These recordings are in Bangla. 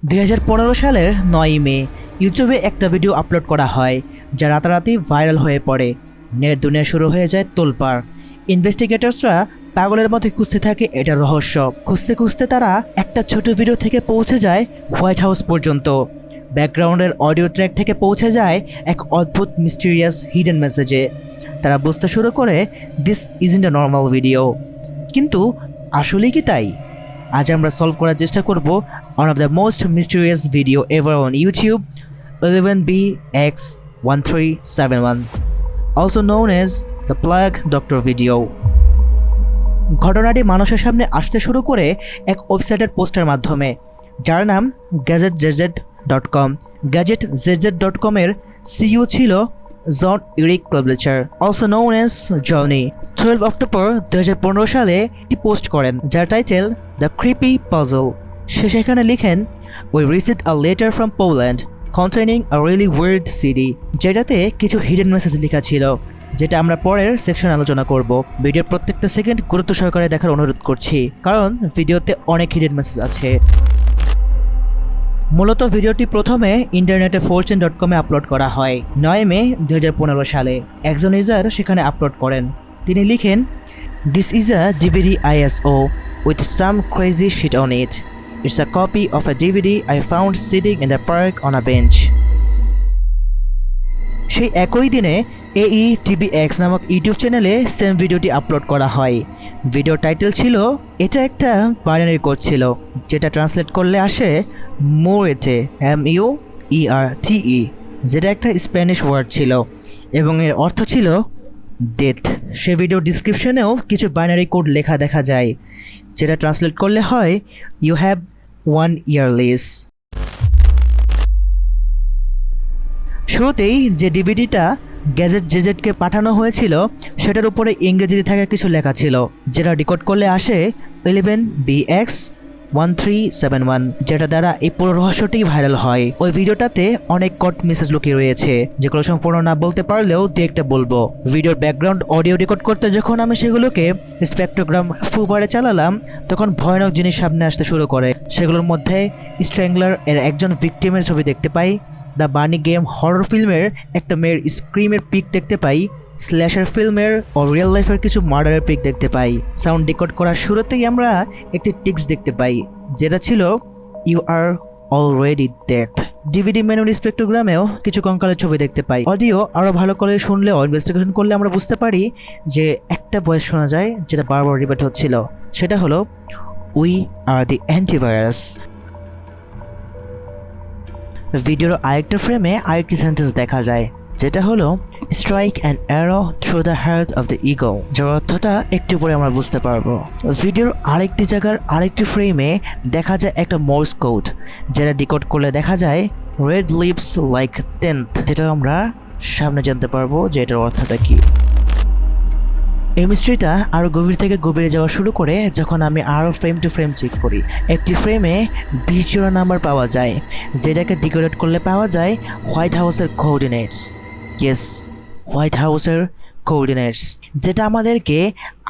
2015 সালের 9 মে ইউটিউবে একটা ভিডিও আপলোড করা হয় যা রাতারাতি ভাইরাল হয়ে পড়ে। নেট দুনিয়া শুরু হয়ে যায় তোলপাড়। ইনভেস্টিগেটরসরা পাগলের মধ্যে খুঁজতে থাকে এটার রহস্য। খুঁজতে খুঁজতে তারা একটা ছোট ভিডিও থেকে পৌঁছে যায় হোয়াইট হাউস পর্যন্ত। ব্যাকগ্রাউন্ডের অডিও ট্র্যাক থেকে পৌঁছে যায় এক অদ্ভুত মিস্টিরিয়াস হিডেন মেসেজে। তারা বুঝতে শুরু করে this isn't A normal video. কিন্তু আসলেই কি তাই? আজ আমরা সলভ করার চেষ্টা করব one of the most mysterious video ever on YouTube, 11BX1371, also known as the Plague Doctor video. ঘটনাটি মানুষের সামনে আসতে শুরু করে এক ওয়েবসাইটের পোস্টের মাধ্যমে, যার নাম GadgetZZ.com। GadgetZZ.com এর সিইও ছিল জন এরিক ক্লাবলেচার, also known as Johnny. 12 October 2015 সালে একটি পোস্ট করেন যার টাইটেল দ্য ক্রিপি পাজল। সে সেখানে লিখেন, we received a letter from Poland containing a really weird CD, যেটাতে কিছু হিডেন মেসেজ লেখা ছিল, যেটা আমরা পরের সেকশনে আলোচনা করব। ভিডিওর প্রত্যেকটা সেকেন্ড গুরুত্ব সহকারে দেখার অনুরোধ করছি, কারণ ভিডিওতে অনেক হিডেন মেসেজ আছে। মূলত ভিডিওটি প্রথমে ইন্টারনেটে fortune.com-এ আপলোড করা হয় 9 মে 2015 সালে। একজন ইউজার সেখানে আপলোড করেন। তিনি লিখেন, this is a DVD ISO with some crazy shit on it. It's a copy of a DVD I found sitting in the park on a bench. সেই একই দিনে AETBX নামক ইউটিউব চ্যানেলে সেম ভিডিওটি আপলোড করা হয়। ভিডিও টাইটেল ছিল, এটা একটা বাইনারি কোড ছিল, যেটা ট্রান্সলেট করলে আসে মুরেটে, MUERTE, যেটা একটা স্প্যানিশ ওয়ার্ড ছিল এবং এর অর্থ ছিল ডেথ। সে ভিডিও ডিসক্রিপশনেও কিছু বাইনারি কোড লেখা দেখা যায়, যেটা ট্রান্সলেট করলে হয় ইউ হ্যাভ 1 year lease। শুরুতেই যে ডিভিডিটা GadgetZZ-কে পাঠানো হয়েছিল সেটার উপরে ইংরেজিতে থাকা কিছু লেখা ছিল, যেটা ডিকোড করলে আসে 11BX1371, যেটা দ্বারা এই পুরো রহস্যটি ভাইরাল হয়। ওই ভিডিওটাতে অনেক কোড মেসেজ লুকিয়ে রয়েছে, যেগুলো সম্পূর্ণ না বলতে পারলেও দু একটা বলবো। ভিডিওর ব্যাকগ্রাউন্ড অডিও রেকর্ড করতে যখন আমি সেগুলোকে স্পেকট্রোগ্রাম ফুবারে চালালাম, তখন ভয়ানক জিনিস সামনে আসতে শুরু করে। সেগুলোর মধ্যে স্ট্র্যাংলার এর একজন ভিকটিমের ছবি দেখতে পাই, দ্য বার্নি গেম হরর ফিল্মের একটা মেয়ের স্ক্রিমের পিক দেখতে পাই, স্ল্যাশার ফিল্মের ও রিয়েল লাইফের কিছু মার্ডারের পিক দেখতে পাই। সাউন্ড ডিকোড করার শুরুতেই আমরা একটি টেক্সট দেখতে পাই, যেটা ছিল you are already death. DVD মেনুর স্পেকট্রোগ্রামেও কিছু কঙ্কালের ছবি দেখতে পাই। অডিও আরও ভালো করে শুনলেও ইনভেস্টিগেশন করলে আমরা বুঝতে পারি যে একটা ভয়েস শোনা যায়, যেটা বারবার রিপিট হচ্ছিল। সেটা হলো উই আর দি অ্যান্টিভাইরাস। ভিডিওর আরেকটা ফ্রেমে আরেকটি সেন্টেন্স দেখা যায়, যেটা হলো strike an arrow through the heart of the eagle, যার অর্থটা একটু পরে আমরা বুঝতে পারবো। ভিডিওর আরেকটি জায়গার আরেকটি ফ্রেমে দেখা যায় একটা মোর্স কোড, যেটা ডিকোড করলে দেখা যায় রেড লিপস লাইক 10th, যেটা আমরা সামনে জানতে পারবো যে এটার অর্থটা কী। এই মিস্ট্রিটা আরও গভীর থেকে গভীরে যাওয়া শুরু করে যখন আমি আরও ফ্রেম টু ফ্রেম চেক করি। একটি ফ্রেমে 20 জোড়া নাম্বার পাওয়া যায়, যেটাকে ডিকোড করলে পাওয়া যায় হোয়াইট হাউসের কোঅর্ডিনেটস। ইয়েস, হোয়াইট হাউসের কোঅর্ডিনেটস, যেটা আমাদেরকে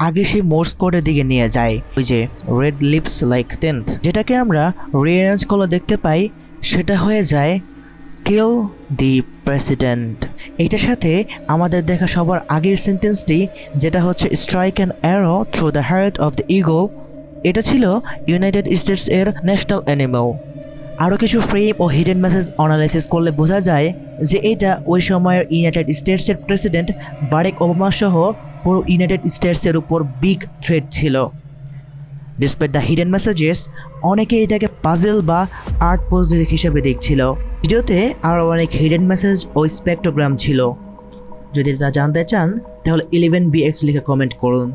আগে সেই মোর্স কোডের দিকে নিয়ে যায়, ওই যে রেড লিপস লাইক 10th, যেটাকে আমরা রিঅ্যারেঞ্জ করলে দেখতে পাই সেটা হয়ে যায় কিল দি প্রেসিডেন্ট। এইটার সাথে আমাদের দেখা সবার আগের সেন্টেন্সটি, যেটা হচ্ছে strike an arrow through the heart of the eagle, এটা ছিল ইউনাইটেড স্টেটস এর ন্যাশনাল অ্যানিমাল। আরও কিছু ফ্রেম ও হিডেন মেসেজ অ্যানালাইসিস করলে বোঝা যায় যে এটা ওই সময়ের ইউনাইটেড স্টেটসের প্রেসিডেন্ট বারাক ওবামা সহ পুরো ইউনাইটেড স্টেটসের উপর বিগ থ্রেট ছিল। ডিসপ্লেট দ্য হিডেন মেসেজেস, অনেকে এটাকে পাজেল বা আর্ট প্রজেক্ট হিসেবে দেখছিল। ভিডিওতে আরও অনেক হিডেন মেসেজ ও স্পেকট্রোগ্রাম ছিল। যদি এটা জানতে চান তাহলে 11BX লিখে কমেন্ট করুন।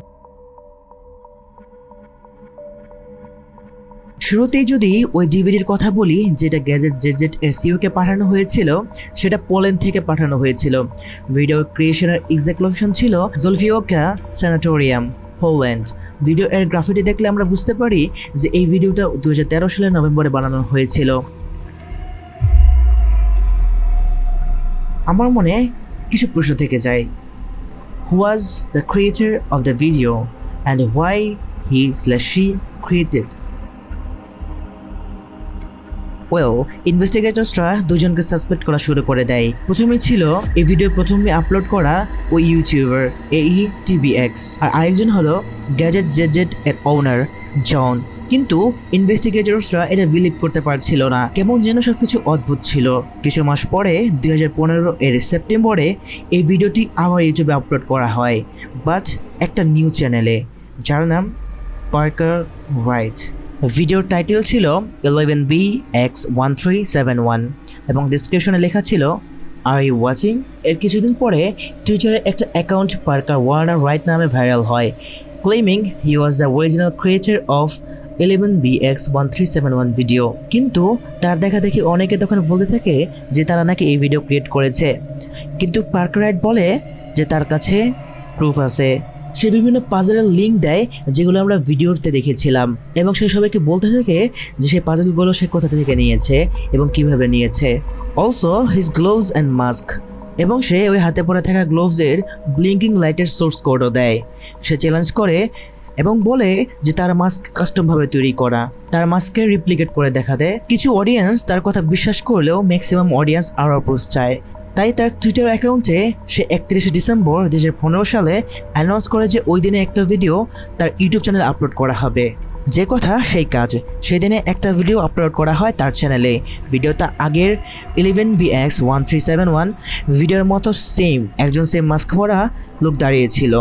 শুরুতেই যদি ওই ডিভিডির কথা বলি, যেটা GadgetZZ এর সিইওকে পাঠানো হয়েছিল, সেটা পোল্যান্ড থেকে পাঠানো হয়েছিল। ভিডিও ক্রিয়েশনের এক্সাক্ট লোকেশন ছিল জলফিওকা স্যানাটোরিয়াম, পোল্যান্ড। ভিডিও এর গ্রাফিটি দেখলে আমরা বুঝতে পারি যে এই ভিডিওটা 2013 সালের নভেম্বরে বানানো হয়েছিল। আমার মনে কিছু প্রশ্ন থেকে যায়। Who was the creator of the video and why he she created? Well, ইনভেস্টিগেটরসরা দুজনকে সাসপেক্ট করা শুরু করে দেয়। প্রথমে ছিল এই ভিডিও প্রথমে আপলোড করা ওই ইউটিউবার AETBX, আর আরেকজন হলো গ্যাজেট জেড এর ওনার জন। কিন্তু ইনভেস্টিগেটরসরা এটা বিলিভ করতে পারছিল না, কেমন যেন সবকিছু অদ্ভুত ছিল। কিছু মাস পরে 2015 এর সেপ্টেম্বরে এই ভিডিওটি আবার ইউটিউবে আপলোড করা হয়, বাট একটা নিউ চ্যানেলে, যার নাম পার্কার রাইট। ভিডিওর টাইটেল ছিল 11BX1371 এবং ডিসক্রিপশনে লেখা ছিল আর ইউ ওয়াচিং। এর কিছুদিন পরে টুইটারে একটা অ্যাকাউন্ট পার্কার ওয়ার্নার রাইট নামে ভাইরাল হয়, claiming he was the original creator of 11BX1371 video. কিন্তু তার দেখা দেখি অনেকে তখন বলতে থাকে যে তারা নাকি এই ভিডিও ক্রিয়েট করেছে, কিন্তু পার্কার রাইট বলে যে তার কাছে প্রুফ আছে। সে বিভিন্ন পাজলের লিঙ্ক দেয় যেগুলো আমরা ভিডিওতে দেখেছিলাম, এবং সে সবাইকে বলতে থাকে যে সেই পাজলগুলো সে কোথা থেকে নিয়েছে এবং কিভাবে নিয়েছে। Also his gloves and mask, এবং সে ওই হাতে পরে থাকা গ্লোভসের ব্লিঙ্কিং লাইটের সোর্স কোডও দেয়। সে চ্যালেঞ্জ করে এবং বলে যে তার মাস্ক কাস্টমভাবে তৈরি করা, তার মাস্ককে রিপ্লিকেট করে দেখা দেয়। কিছু অডিয়েন্স তার কথা বিশ্বাস করলেও ম্যাক্সিমাম অডিয়েন্স আরও প্রুফ চায়। তাই তার টুইটার অ্যাকাউন্টে সে 31শে ডিসেম্বর 2015 সালে অ্যানাউন্স করে যে ওই দিনে একটা ভিডিও তার ইউটিউব চ্যানেলে আপলোড করা হবে। যে কথা সেই কাজ, সেদিনে একটা ভিডিও আপলোড করা হয় তার চ্যানেলে। ভিডিওটা আগের 11BX1371 ভিডিওর মতো একজন সেম মাস্ক পরা লোক দাঁড়িয়েছিল,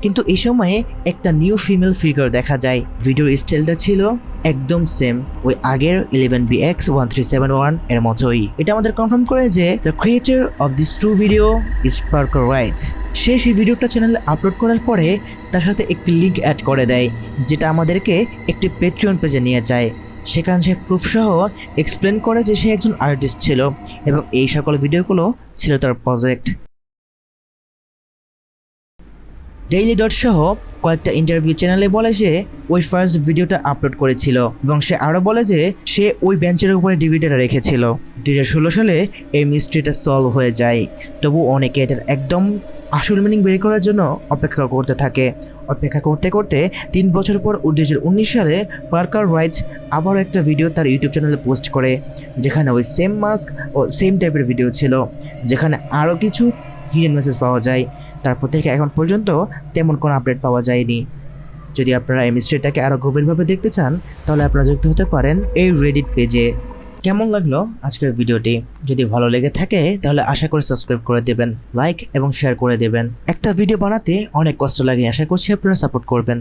কিন্তু এই সময়ে একটা নিউ ফিমেল ফিগার দেখা যায়। ভিডিওর স্টাইলটা ছিল একদম সেম ওই আগের 11BX1371 এর মতোই। এটা আমাদের কনফার্ম করে যে the creator of this true video is Parker Wright. সে সেই ভিডিওটা চ্যানেলে আপলোড করার পরে তার সাথে একটি লিঙ্ক অ্যাড করে দেয়, যেটা আমাদেরকে একটি পেট্রিয়ন পেজে নিয়ে যায়। সেখানে সে প্রুফ সহ এক্সপ্লেন করে যে সে একজন আর্টিস্ট ছিল এবং এই সকল ভিডিওগুলো ছিল তার প্রজেক্ট। ডেইলি ডট সহ কয়েকটা ইন্টারভিউ চ্যানেলে বলে সে ওই ফার্স্ট ভিডিওটা আপলোড করেছিল, এবং সে আরও বলে যে সে ওই বেঞ্চের উপরে ডিভিডিটা রেখেছিল। 2016 সালে এই মিস্ট্রিটা সলভ হয়ে যায়, তবু অনেকে এটার একদম আসল মিনিং বের করার জন্য অপেক্ষা করতে থাকে। অপেক্ষা করতে করতে 3 বছর পর 2019 সালে পার্কার রাইট আবারও একটা ভিডিও তার ইউটিউব চ্যানেলে পোস্ট করে, যেখানে ওই সেম মাস্ক ও সেম টাইপের ভিডিও ছিল, যেখানে আরও কিছু হিডেন মেসেজ পাওয়া যায়। তারপর থেকে এখন পর্যন্ত তেমন কোনো আপডেট পাওয়া যায়নি। যদি আপনারা এই মিস্ট্রিটাকে আরও গভীরভাবে দেখতে চান তাহলে আপনারা যুক্ত হতে পারেন এই রেডিট পেজে। কেমন লাগলো আজকের ভিডিওটি? যদি ভালো লেগে থাকে তাহলে আশা করি সাবস্ক্রাইব করে দেবেন, লাইক এবং শেয়ার করে দেবেন। একটা ভিডিও বানাতে অনেক কষ্ট লাগে, আশা করছি আপনারা সাপোর্ট করবেন।